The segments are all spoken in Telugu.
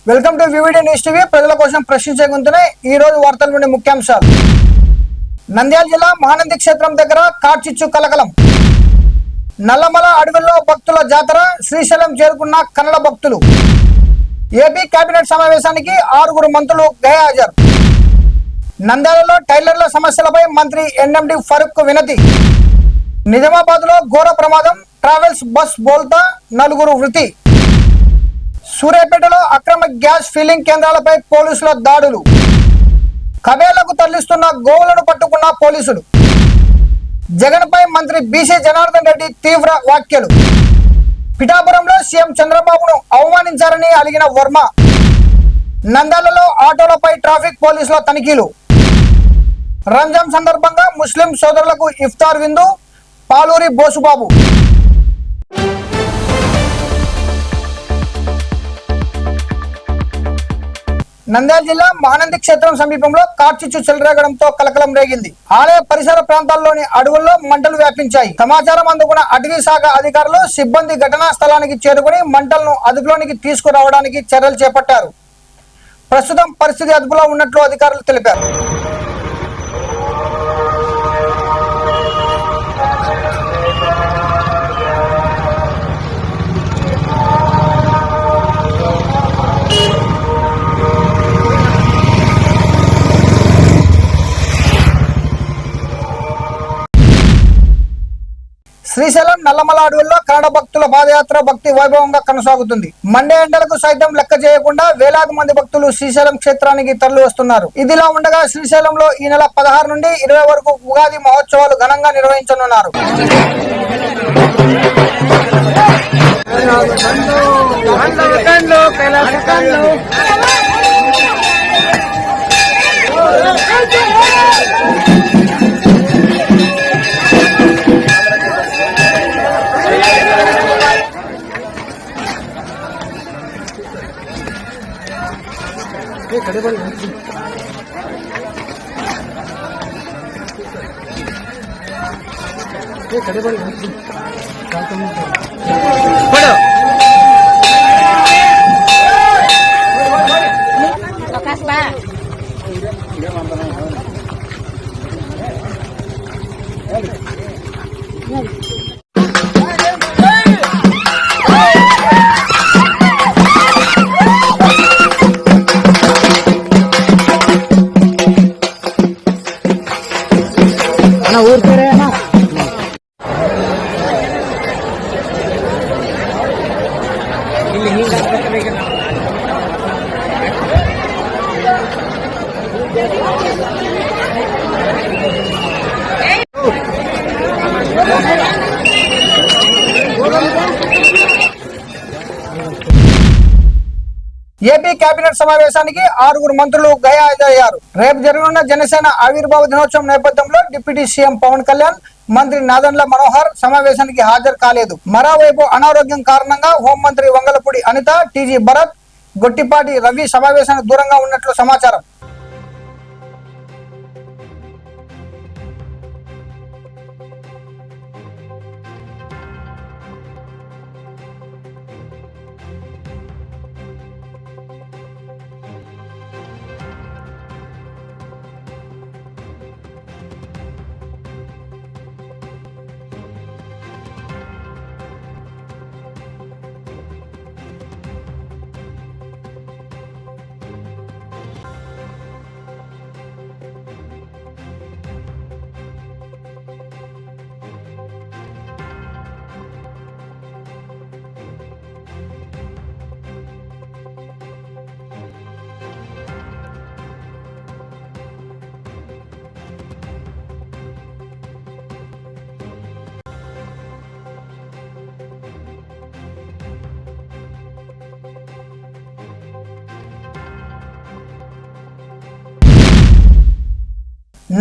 Welcome to VVD news TV. ప్రజల కోసం ప్రశ్నించే గొంతునే ఈ రోజు వార్తల్లోని ముఖ్యాంశాలు. నంద్యాల జిల్లా మహానంది క్షేత్రం దగ్గర కార్చిచ్చు కలకలం. నల్లమల అడవుల్లో భక్తుల జాతర. శ్రీశైలం చేరుకున్న కన్నడ భక్తులు. ఏపీ కేబినెట్ సమావేశానికి 6 మంత్రులు గైహాజరు. నంద్యాలలో టైలర్ల సమస్యలపై మంత్రి ఎన్ఎండి ఫరూక్ వినతి. నిజామాబాద్ లో ఘోర ప్రమాదం. ట్రావెల్స్ బస్ బోల్తా 4 మృతి. సూర్యాపేటలో అక్రమ గ్యాస్ ఫిల్లింగ్ కేంద్రాలపై పోలీసుల దాడులు. కబేళ్లకు తరలిస్తున్న గోవులను పట్టుకున్న పోలీసులు. జగన్పై మంత్రి బీసీ జనార్దన్ రెడ్డి తీవ్ర వ్యాఖ్యలు. పిఠాపురంలో సీఎం చంద్రబాబును అవమానించారని అలిగిన వర్మ. నంద్యాలలో ఆటోలపై ట్రాఫిక్ పోలీసుల తనిఖీలు. రంజాన్ సందర్భంగా ముస్లిం సోదరులకు ఇఫ్తార్ విందు. పాలూరి బోసుబాబు. నంద్యాల జిల్లా మహానంది క్షేత్రం సమీపంలో కార్చిచ్చు చెలరేగడంతో కలకలం రేగింది. ఆలయ పరిసర ప్రాంతాల్లోని అడవుల్లో మంటలు వ్యాపించాయి. సమాచారం అందుకున్న అటవీ శాఖ అధికారులు సిబ్బంది ఘటనా స్థలానికి చేరుకుని మంటలను అదుపులోనికి తీసుకురావడానికి చర్యలు చేపట్టారు. ప్రస్తుతం పరిస్థితి అదుపులో ఉన్నట్లు అధికారులు తెలిపారు. శ్రీశైలం నల్లమల అడవుల్లో కన్నడ భక్తుల పాదయాత్ర భక్తి వైభవంగా కొనసాగుతుంది. మండే ఎండలకు సైతం లెక్క చేయకుండా వేలాది మంది భక్తులు శ్రీశైలం క్షేత్రానికి తరలి వస్తున్నారు. ఇదిలా ఉండగా శ్రీశైలంలో ఈ నెల 16 నుండి 20 వరకు ఉగాది మహోత్సవాలు ఘనంగా నిర్వహించనున్నారు. ఏపీ కేబినెట్ సమావేశానికి 6 మంత్రులు గైహాజరయ్యారు. రేపు జరగనున్న జనసేన ఆవిర్భావ దినోత్సవం నేపథ్యంలో డిప్యూటీ సీఎం పవన్ కళ్యాణ్, మంత్రి నాదెండ్ల మనోహర్ సమావేశానికి హాజరు కాలేదు. మరోవైపు అనారోగ్యం కారణంగా హోంమంత్రి వంగలపూడి అనిత, టీజీ భరత్, గొట్టిపాటి రవి సమావేశానికి దూరంగా ఉన్నట్లు సమాచారం.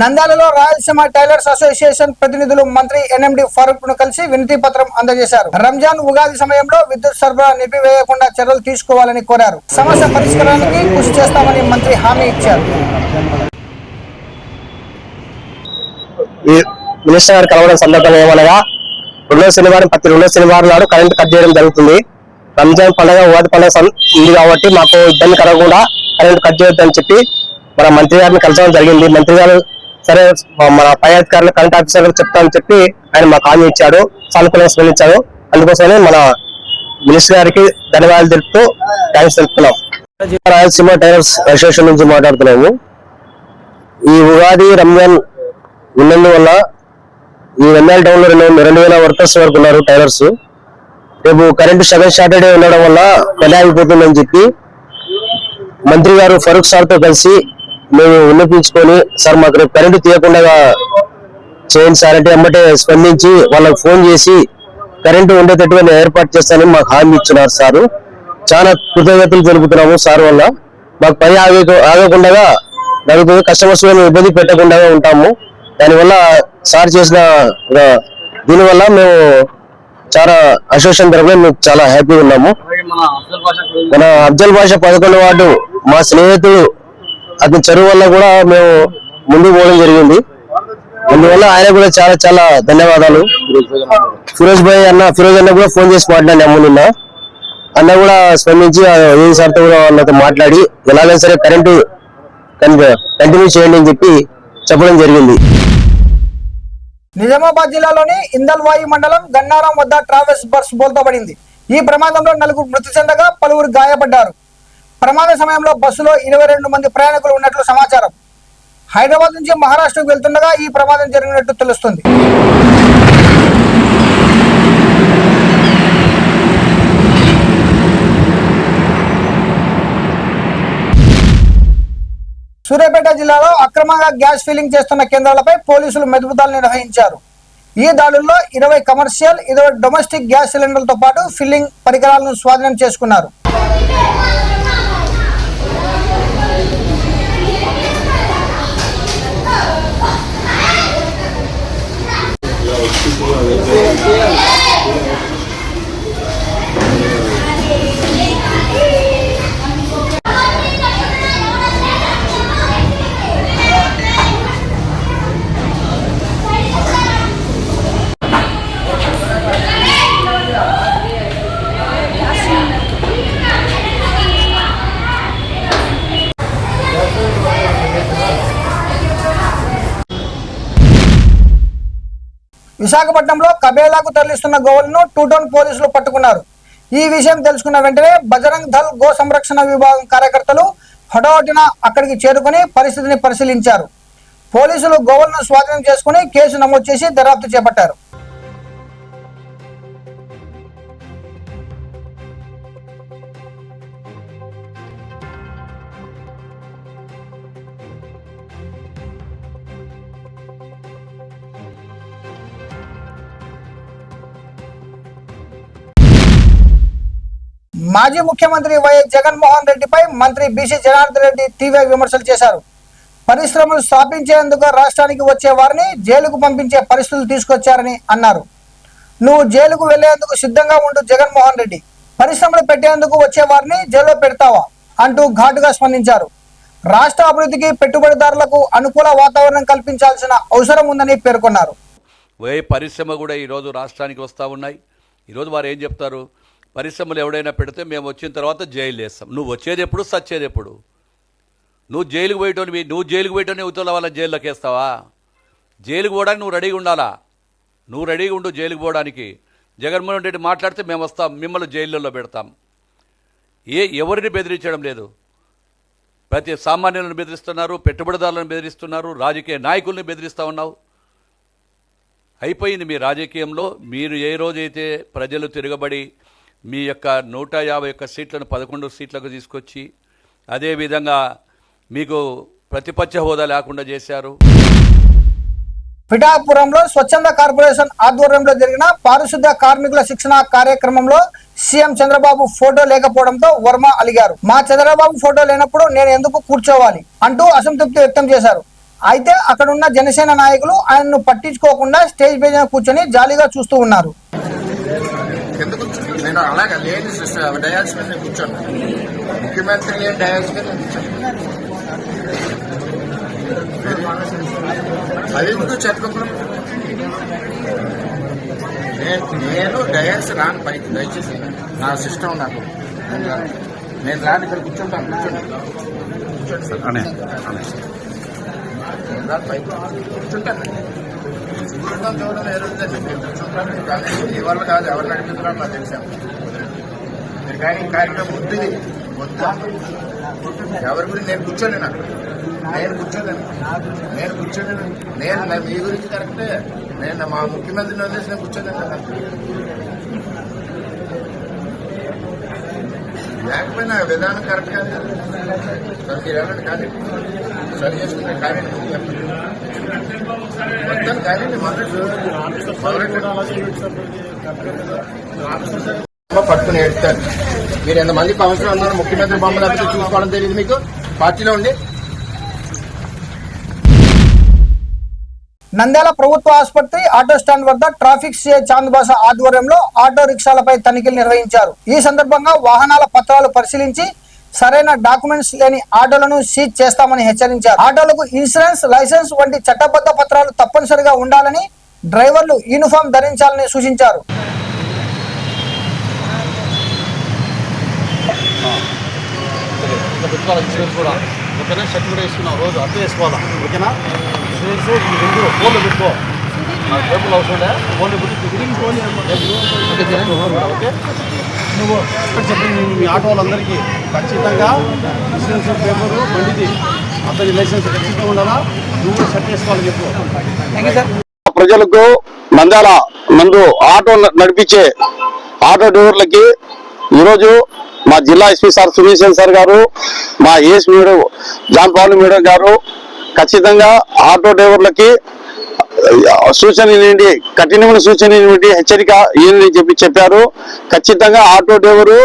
నంద్యాలలో రాయలసీమ టైలర్స్ అసోసియేషన్ ప్రతినిధులు మంత్రి ఎన్ఎండి ఫరూక్ ను కలిసి వినతి పత్రం అందజేశారు. రంజాన్ ఉగాది సమయంలో విద్యుత్ సరఫరా నిలిపివేయకుండా చర్యలు తీసుకోవాలని కోరారు. సమస్య పరిష్కారానికి కృషి చేస్తామని మంత్రి హామీ ఇచ్చారు. మినిస్టర్ గారు కలవడం సందర్భంగా ఏమనగా ప్రతి రెండో శనివారం నాడు కరెంట్ కట్ చేయడం జరుగుతుంది. రంజాన్ పండుగ ఉగాది పండుగ ఉంది కాబట్టి మాకు ఇబ్బంది కలగకుండా కరెంట్ కట్ చేయొద్దని చెప్పి మన మంత్రి గారిని కలచడం జరిగింది. మంత్రి గారు సరే మన పై అధికారులు కరెంట్ ఆఫీసర్లకు చెప్తామని చెప్పి ఆయన మాకు హామీ ఇచ్చాడు, సానుకూలంగా స్పందించాడు. అందుకోసమే మన మినిస్టర్ గారికి ధన్యవాదాలు తెలుపుతూ థ్యాంక్స్ తెలుపుతున్నాం. రాయలసీమ టైలర్స్ అసోసియేషన్ నుంచి మాట్లాడుతున్నాము. ఈ ఉగాది రంజాన్ ఉన్నందువల్ల ఈ రంజాన్ టౌన్ లో 2,000 వర్కర్స్ వరకు ఉన్నారు టైలర్స్. రేపు కరెంట్ సెకండ్ సాటర్డే ఉండడం వల్ల పని ఆగిపోతుందని చెప్పి మంత్రి గారు ఫరూక్ సార్ తో కలిసి మేము విన్నపించుకొని, సార్ మాకు రేపు కరెంటు తీయకుండా చేయండి సార్ అంటే ఎమ్మటే స్పందించి వాళ్ళకి ఫోన్ చేసి కరెంటు ఉండేటట్టుగా నేను ఏర్పాటు చేస్తానని మాకు హామీ ఇచ్చినారు సారు. చాలా కృతజ్ఞతలు తెలుపుతున్నాము సార్ వల్ల. మాకు పని ఆగకుండా జరుగుతుంది, కస్టమర్స్ ఇబ్బంది పెట్టకుండా ఉంటాము. దానివల్ల సార్ చేసిన దీనివల్ల మేము చాలా అసోసియేషన్ తరఫున మేము చాలా హ్యాపీగా ఉన్నాము. మన అఫ్జల్ బాషా 11వ వార్డు మా స్నేహితుడు అతని చెరువు వల్ల కూడా మేము ముందుకు పోవడం జరిగింది. అందువల్ల ఆయన కూడా చాలా చాలా ధన్యవాదాలు. ఫిరోజ్ అన్న కూడా ఫోన్ చేసి మాట్లాడినాము నిన్న. అన్న కూడా స్పందించి ఏ సార్తో కూడా వాళ్ళతో మాట్లాడి ఎలాగైనా సరే కరెంటు కంటిన్యూ చేయండి అని చెప్పి చెప్పడం జరిగింది. నిజామాబాద్ జిల్లాలోని ఇందల్వాయి మండలం గన్నారం వద్ద ట్రావెల్స్ బస్ బోల్తాపడింది. ఈ ప్రమాదంలో 4 మృతి చెందగా పలువురు గాయపడ్డారు. ప్రమాద సమయంలో బస్సులో 22 మంది ప్రయాణికులు ఉన్నట్లు సమాచారం. హైదరాబాద్ నుంచి మహారాష్ట్రకు వెళ్తుండగా ఈ ప్రమాదం జరిగినట్టు తెలుస్తుంది. సూర్యాపేట జిల్లాలో అక్రమంగా గ్యాస్ ఫిల్లింగ్ చేస్తున్న కేంద్రాలపై పోలీసులు మెదుపుదాలు నిర్వహించారు. ఈ దాడుల్లో 20 కమర్షియల్ 20 డొమెస్టిక్ గ్యాస్ సిలిండర్లతో పాటు ఫిల్లింగ్ పరికరాలను స్వాధీనం చేసుకున్నారు. విశాఖపట్నంలో కబేలాకు తరలిస్తున్న గోవులను 2 టౌన్ పోలీసులు పట్టుకున్నారు. ఈ విషయం తెలుసుకున్న వెంటనే బజరంగ్ దళ్ గో సంరక్షణ విభాగం కార్యకర్తలు హఠాహుటిన అక్కడికి చేరుకుని పరిస్థితిని పరిశీలించారు. పోలీసులు గోవులను స్వాధీనం చేసుకుని కేసు నమోదు చేసి దర్యాప్తు చేపట్టారు. మాజీ ముఖ్యమంత్రి వైఎస్ జగన్మోహన్ రెడ్డిపై మంత్రి బీసీ జనార్దన్ రెడ్డి తీవ్ర విమర్శలు చేశారు. పరిశ్రమలు స్థాపించేందుకు రాష్ట్రానికి వచ్చే వారిని జైలుకు పంపించే పరిస్థితులు తీసుకొచ్చారని అన్నారు. నువ్వు జైలుకు వెళ్లేందుకు సిద్ధంగా ఉండు జగన్మోహన్ రెడ్డి, పరిశ్రమలు పెట్టేందుకు వచ్చే వారిని జైల్లో పెడతావా అంటూ ఘాటుగా స్పందించారు. రాష్ట్ర అభివృద్ధికి పెట్టుబడిదారులకు అనుకూల వాతావరణం కల్పించాల్సిన అవసరం ఉందని పేర్కొన్నారు. పరిశ్రమ కూడా ఈరోజు రాష్ట్రానికి వస్తూ ఉన్నాయి. ఈరోజు వారు ఏం చెప్తారు, పరిశ్రమలు ఎవడైనా పెడితే మేము వచ్చిన తర్వాత జైలు వేస్తాం. నువ్వు వచ్చేది ఎప్పుడు, సచ్చేది ఎప్పుడు? నువ్వు జైలుకు పోయేటోని ఉత్తల వాళ్ళని జైల్లోకి వేస్తావా? జైలుకు పోవడానికి నువ్వు రెడీగా ఉండాలా. నువ్వు రెడీగా ఉండు జైలుకు పోవడానికి. జగన్మోహన్ రెడ్డి మాట్లాడితే మేము వస్తాం, మిమ్మల్ని జైళ్ళల్లో పెడతాం. ఎవరిని బెదిరించడం లేదు. ప్రతి సామాన్యులను బెదిరిస్తున్నారు, పెట్టుబడిదారులను బెదిరిస్తున్నారు, రాజకీయ నాయకుల్ని బెదిరిస్తూ ఉన్నావు. అయిపోయింది మీ రాజకీయంలో. మీరు ఏ రోజైతే ప్రజలు తిరగబడి మీ యొక్క 151 సీట్లను 11 సీట్లకు తీసుకొచ్చి అదేవిధంగా మీకు ప్రతిపక్ష హోదా లేకుండా చేశారు. పిఠాపురంలో స్వచ్ఛంద కార్పొరేషన్ ఆధ్వర్యంలో జరిగిన పారిశుద్ధ్య కార్మికుల శిక్షణ కార్యక్రమంలో సీఎం చంద్రబాబు ఫోటో లేకపోవడంతో వర్మ అలిగారు. మా చంద్రబాబు ఫోటో లేనప్పుడు నేను ఎందుకు కూర్చోవాలి అంటూ అసంతృప్తి వ్యక్తం చేశారు. అయితే అక్కడున్న జనసేన నాయకులు ఆయనను పట్టించుకోకుండా స్టేజ్ మీద కూర్చొని జాలీగా చూస్తూ ఉన్నారు. నేను అలాగే లేని డయాల్స్ మీద కూర్చోను, ముఖ్యమంత్రి లేని డయాల్స్ మీద కూర్చోను. అది ఎందుకు చెప్పకుండా నేను డయాస్ రాను పైకి, దయచేసి నా సిస్టమ్ నాకు నేను రాను, ఇక్కడ కూర్చుంటాను. కూర్చోండి సార్, నేను రాను పైకి కూర్చుంటాను. చూడడం చూడడం ఏ రోజుదండి, నేను కూర్చుంటాను. కానీ ఇవాళ కాదు, ఎవరు నడిపిస్తున్నారో నాకు తెలిసాను. మీరు కానీ కార్యక్రమం వద్దుది వద్దా, ఎవరి గురించి నేను కూర్చోండి, నాకు నేను కూర్చోలేను, నేను మీ గురించి కరెక్టే. నేను మా ముఖ్యమంత్రిని వదిలేసి నేను కూర్చోలేను. లేకపోయినా విధానం కరెక్ట్ కాదు కదా. సరే మీరు వెళ్ళండి, కానీ సరి చేసుకుంటే కానీ మొత్తం కానీ పట్టుకుని ఏడుస్తారు. మీరు ఎంతమందికి అవసరం ఉన్నారు, ముఖ్యమంత్రి బొమ్మ తప్పితే చూసుకోవడం తెలియదు మీకు పార్టీలో ఉండి. నంద్యాల ప్రభుత్వ ఆసుపత్రి ఆటో స్టాండ్ వద్ద ట్రాఫిక్ సిఐ చాంద్ బాషా ఆధ్వర్యంలో ఆటో రిక్షాలపై తనిఖీలు నిర్వహించారు. ఈ సందర్భంగా వాహనాల పత్రాలు పరిశీలించి సరైన డాక్యుమెంట్స్ లేని ఆటోలను సీజ్ చేస్తామని హెచ్చరించారు. ఆటోలకు ఇన్సూరెన్స్, లైసెన్స్ వంటి చట్టబద్ధ పత్రాలు తప్పనిసరిగా ఉండాలని, డ్రైవర్లు యూనిఫామ్ ధరించాలని సూచించారు. ఇన్సూరెన్స్ కూడా ఓకేనా, షర్ట్ కూడా వేసుకున్నావు, రోజు అర్థం వేసుకోవాలా ఓకేనా. ఇన్సూరెన్స్ రెండు ఫోన్లో పెట్టుకో, నాకు టేబుల్ అవసరం లే, ఫోన్లో పెట్టి ఓకే. నువ్వు చెప్పండి మీ ఆటో వాళ్ళందరికీ ఖచ్చితంగా ఇన్సూరెన్స్ పేపరు బండిది అతని లైసెన్స్ ఖచ్చితంగా ఉండాలా, నువ్వు షర్ట్ వేసుకోవాలని చెప్పు. ప్రజలకు నంద్యాల నందు ఆటో నడిపించే ఆటో డ్రైవర్లకి ఈరోజు మా జిల్లా ఎస్పీ సార్ సునీల్ సార్ గారు, మా AS madam John Paul madam గారు ఖచ్చితంగా ఆటో డ్రైవర్లకి సూచన ఏంటి, కఠినమైన సూచన ఏంటి, హెచ్చరిక ఏంటి చెప్పారు. ఖచ్చితంగా ఆటో డ్రైవరు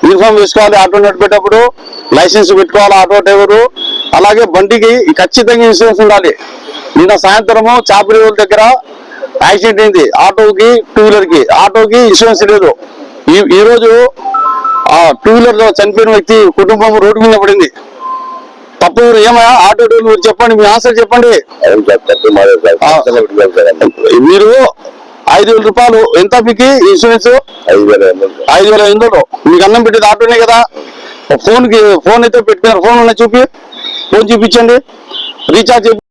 యూనిఫామ్ వేసుకోవాలి, ఆటో నడిపేటప్పుడు లైసెన్స్ పెట్టుకోవాలి ఆటో డ్రైవరు. అలాగే బండికి ఖచ్చితంగా ఇన్సూరెన్స్ ఉండాలి. నిన్న సాయంత్రము చాపరి దగ్గర యాక్సిడెంట్ అయింది, ఆటోకి టూ వీలర్ కి. ఆటోకి ఇన్సూరెన్స్ లేదు. ఈ రోజు ఆ టూ వీలర్ లో చనిపోయిన వ్యక్తి కుటుంబం రోడ్డు మీద పడింది. తప్పు ఏమయ్యా ఆటో డ్రైవర్ చెప్పండి, మీ ఆన్సర్ చెప్పండి. మీరు 5,000 రూపాయలు ఎంత మీకు ఇన్సూరెన్స్? 5,500. మీకు అన్నం పెట్టేది ఆటోనే కదా. ఫోన్ అయితే పెట్టినారు, ఫోన్ చూపి, ఫోన్ చూపించండి, రీఛార్జ్